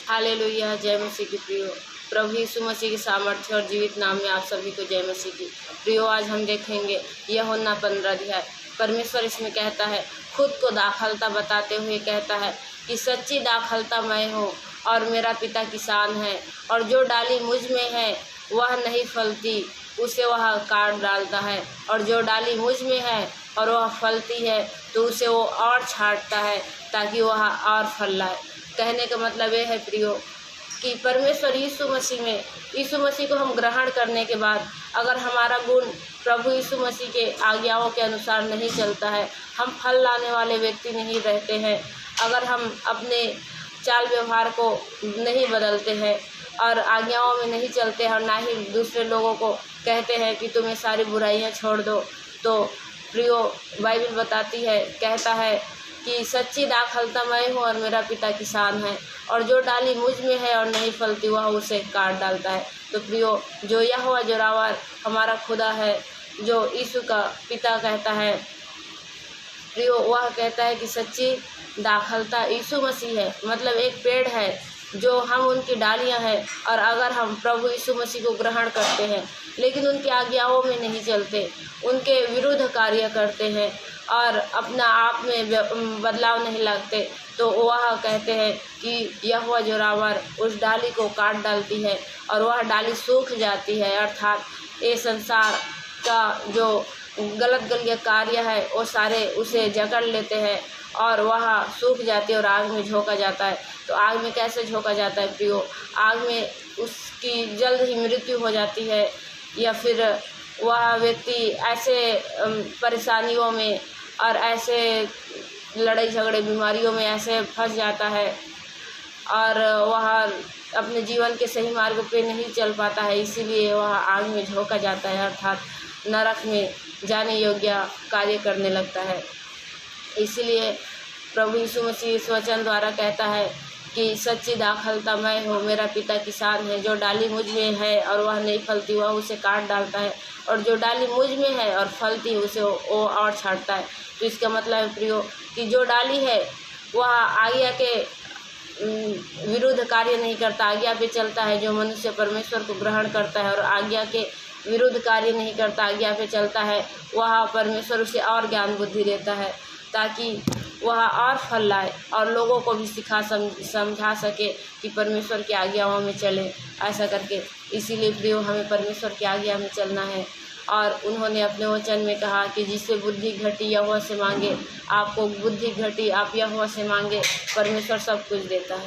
Hallelujah, जय मसीह की प्रियो। प्रभु यीशु मसीह के सामर्थ्य और जीवित नाम में आप सभी को जय मसीह की प्रियो। आज हम देखेंगे यूहन्ना 15 अध्याय। परमेश्वर इसमें कहता है, खुद को दाखलता बताते हुए कहता है कि सच्ची दाखलता मैं हूँ और मेरा पिता किसान है, और जो डाली मुझ में है वह नहीं फलती, उसे वह काट डालता है, और जो डाली मुझ में है और वह फलती है तो उसे वो और छांटता है ताकि वह और फल लाए। कहने का मतलब ये है प्रियो कि परमेश्वर यीशु मसीह को हम ग्रहण करने के बाद अगर हमारा गुण प्रभु यीशु मसीह के आज्ञाओं के अनुसार नहीं चलता है, हम फल लाने वाले व्यक्ति नहीं रहते हैं। अगर हम अपने चाल व्यवहार को नहीं बदलते हैं और आज्ञाओं में नहीं चलते हैं और ना ही दूसरे लोगों को कहते हैं कि तुम्हें सारी बुराइयां छोड़ दो, तो प्रियो बाइबल बताती है, कहता है कि सच्ची दाखलता मैं हूँ और मेरा पिता किसान है, और जो डाली मुझ में है और नहीं फलती वह उसे काट डालता है। तो प्रियो, जो यहोवा जोरावर हमारा खुदा है, जो यीशु का पिता कहता है प्रियो, वह कहता है कि सच्ची दाखलता यीशु मसीह है। मतलब एक पेड़ है जो हम उनकी डालियां हैं, और अगर हम प्रभु यीशु मसीह को ग्रहण करते हैं लेकिन उनकी आज्ञाओं में नहीं चलते, उनके विरुद्ध कार्य करते हैं और अपना आप में बदलाव नहीं लाते, तो वह कहते हैं कि यहोवा जोरावर उस डाली को काट डालती है और वह डाली सूख जाती है। अर्थात ये संसार का जो गलत कार्य है वो सारे उसे जकड़ लेते हैं और वह सूख जाती है और आग में झोंका जाता है। तो आग में कैसे झोंका जाता है प्रियो? आग में उसकी जल्द ही मृत्यु हो जाती है, या फिर वह व्यक्ति ऐसे परेशानियों में और ऐसे लड़ाई झगड़े बीमारियों में ऐसे फंस जाता है और वह अपने जीवन के सही मार्ग पे नहीं चल पाता है, इसीलिए वह आग में झोंका जाता है, अर्थात नरक में जाने योग्य कार्य करने लगता है। इसलिए प्रभु यीशु मसीह इस वचन द्वारा कहता है कि सच्ची दाखलता मैं हूँ, मेरा पिता किसान है, जो डाली मुझ में है और वह नहीं फलती वह उसे काट डालता है, और जो डाली मुझ में है और फलती उसे वो और छांटता है। तो इसका मतलब है प्रियो कि जो डाली है वह आज्ञा के विरुद्ध कार्य नहीं करता, आज्ञा पे चलता है। जो मनुष्य परमेश्वर को ग्रहण करता है और आज्ञा के विरुद्ध कार्य नहीं करता, आज्ञा पे चलता है, वह परमेश्वर उसे और ज्ञान बुद्धि देता है ताकि वह और फल लाए और लोगों को भी समझा सके कि परमेश्वर की आज्ञाओं में चले, ऐसा करके। इसीलिए प्रियो, हमें परमेश्वर की आज्ञा में चलना है। और उन्होंने अपने वचन में कहा कि जिससे बुद्धि घटी यहोवा से मांगे, आपको बुद्धि घटी आप यहोवा से मांगे, परमेश्वर सब कुछ देता है।